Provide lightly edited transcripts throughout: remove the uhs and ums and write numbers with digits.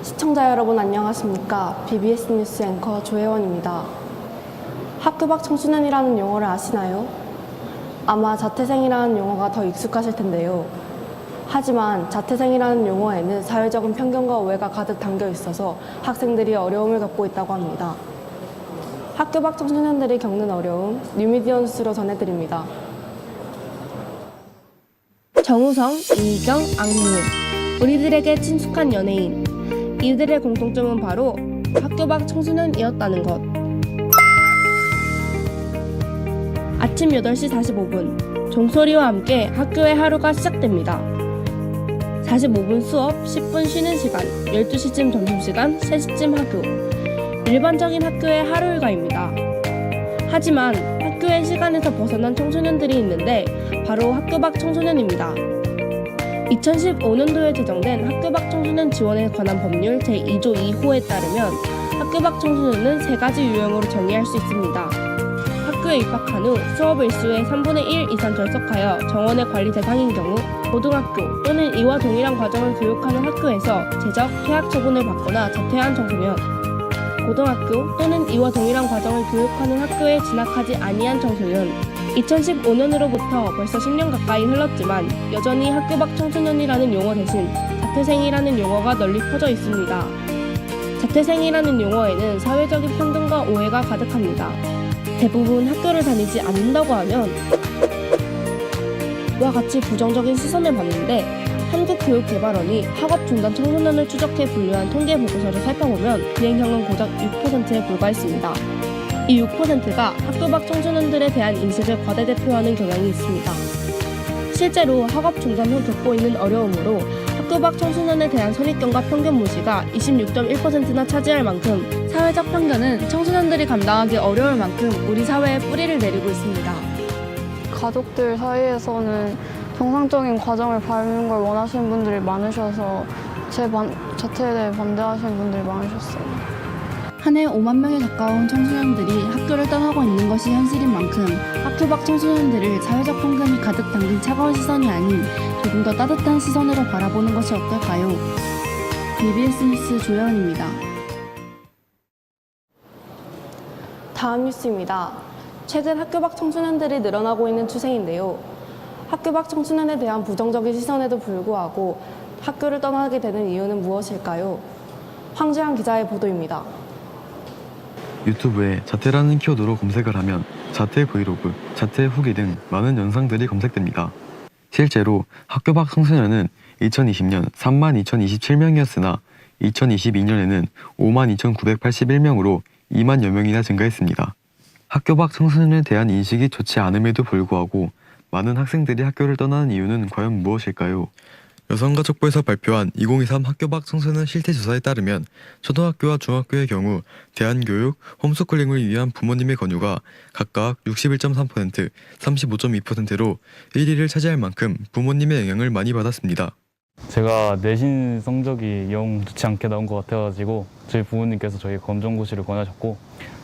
시청자 여러분 안녕하십니까? BBS 뉴스 앵커 조혜원입니다. 학교 밖 청소년이라는 용어를 아시나요? 아마 자퇴생이라는 용어가 더 익숙하실 텐데요. 하지만 자퇴생이라는 용어에는 사회적인 편견과 오해가 가득 담겨 있어서 학생들이 어려움을 겪고 있다고 합니다. 학교 밖 청소년들이 겪는 어려움, 뉴미디어 뉴스로 전해드립니다. 정우성, 이희경, 악뮤, 우리들에게 친숙한 연예인. 이들의 공통점은 바로 학교 밖 청소년이었다는 것. 아침 8시 45분, 종소리와 함께 학교의 하루가 시작됩니다. 45분 수업, 10분 쉬는 시간, 12시쯤 점심시간, 3시쯤 학교. 일반적인 학교의 하루 일과입니다. 하지만 학교의 시간에서 벗어난 청소년들이 있는데 바로 학교 밖 청소년입니다. 2015년도에 제정된 학교 밖 청소년 지원에 관한 법률 제2조 2호에 따르면 학교 밖 청소년은 3가지 유형으로 정의할 수 있습니다. 학교에 입학한 후 수업 일수의 3분의 1 이상 결석하여 정원의 관리 대상인 경우, 고등학교 또는 이와 동일한 과정을 교육하는 학교에서 제적, 퇴학 처분을 받거나 자퇴한 청소년, 고등학교 또는 이와 동일한 과정을 교육하는 학교에 진학하지 아니한 청소년. 2015년으로부터 벌써 10년 가까이 흘렀지만 여전히 학교 밖 청소년이라는 용어 대신 자퇴생이라는 용어가 널리 퍼져 있습니다. 자퇴생이라는 용어에는 사회적인 편견과 오해가 가득합니다. 대부분 학교를 다니지 않는다고 하면 와 같이 부정적인 시선을 받는데, 한국교육개발원이 학업 중단 청소년을 추적해 분류한 통계 보고서를 살펴보면 비행형은 고작 6%에 불과했습니다. 이 6%가 학교 밖 청소년들에 대한 인식을 과대대표하는 경향이 있습니다. 실제로 학업 중단 후 겪고 있는 어려움으로 학교 밖 청소년에 대한 선입견과 편견 무시가 26.1%나 차지할 만큼 사회적 편견은 청소년들이 감당하기 어려울 만큼 우리 사회에 뿌리를 내리고 있습니다. 가족들 사이에서는 정상적인 과정을 밟는 걸 원하시는 분들이 많으셔서 자퇴에 대해 반대하시는 분들이 많으셨어요. 한 해 5만 명에 가까운 청소년들이 학교를 떠나고 있는 것이 현실인 만큼 학교 밖 청소년들을 사회적 편견이 가득 담긴 차가운 시선이 아닌 조금 더 따뜻한 시선으로 바라보는 것이 어떨까요? BBS 뉴스 조혜원입니다. 다음 뉴스입니다. 최근 학교 밖 청소년들이 늘어나고 있는 추세인데요. 학교 밖 청소년에 대한 부정적인 시선에도 불구하고 학교를 떠나게 되는 이유는 무엇일까요? 황재환 기자의 보도입니다. 유튜브에 자퇴라는 키워드로 검색을 하면 자퇴 브이로그, 자퇴 후기 등 많은 영상들이 검색됩니다. 실제로 학교 밖 청소년은 2020년 32,027명이었으나 2022년에는 52,981명으로 2만여 명이나 증가했습니다. 학교 밖 청소년에 대한 인식이 좋지 않음에도 불구하고 많은 학생들이 학교를 떠나는 이유는 과연 무엇일까요? 여성가족부에서 발표한 2023 학교 밖 청소년 실태조사에 따르면 초등학교와 중학교의 경우 대안교육, 홈스쿨링을 위한 부모님의 권유가 각각 61.3%, 35.2%로 1위를 차지할 만큼 부모님의 영향을 많이 받았습니다. 제가 내신 성적이 영 좋지 않게 나온 것 같아가지고 저희 부모님께서 저희 검정고시를 권하셨고,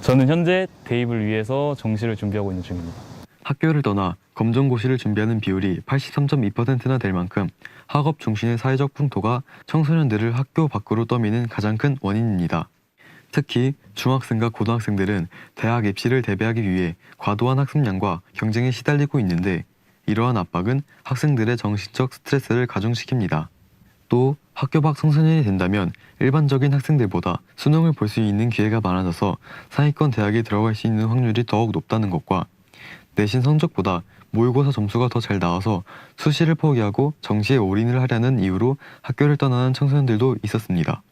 저는 현재 대입을 위해서 정시를 준비하고 있는 중입니다. 학교를 떠나 검정고시를 준비하는 비율이 83.2%나 될 만큼 학업 중심의 사회적 풍토가 청소년들을 학교 밖으로 떠미는 가장 큰 원인입니다. 특히 중학생과 고등학생들은 대학 입시를 대비하기 위해 과도한 학습량과 경쟁에 시달리고 있는데, 이러한 압박은 학생들의 정신적 스트레스를 가중시킵니다. 또 학교 밖 청소년이 된다면 일반적인 학생들보다 수능을 볼 수 있는 기회가 많아져서 상위권 대학에 들어갈 수 있는 확률이 더욱 높다는 것과, 내신 성적보다 모의고사 점수가 더 잘 나와서 수시를 포기하고 정시에 올인을 하려는 이유로 학교를 떠나는 청소년들도 있었습니다.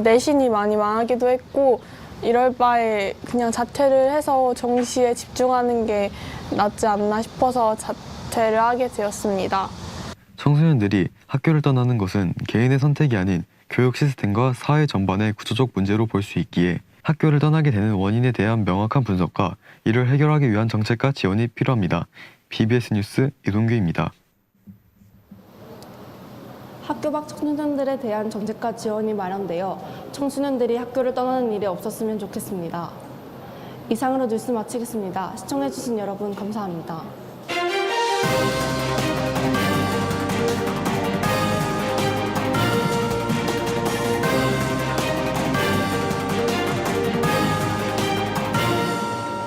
내신이 많이 망하기도 했고, 이럴 바에 그냥 자퇴를 해서 정시에 집중하는 게 낫지 않나 싶어서 자퇴를 하게 되었습니다. 청소년들이 학교를 떠나는 것은 개인의 선택이 아닌 교육 시스템과 사회 전반의 구조적 문제로 볼 수 있기에 학교를 떠나게 되는 원인에 대한 명확한 분석과 이를 해결하기 위한 정책과 지원이 필요합니다. BBS 뉴스 이동규입니다. 학교 밖 청소년들에 대한 정책과 지원이 마련되어 청소년들이 학교를 떠나는 일이 없었으면 좋겠습니다. 이상으로 뉴스 마치겠습니다. 시청해주신 여러분 감사합니다.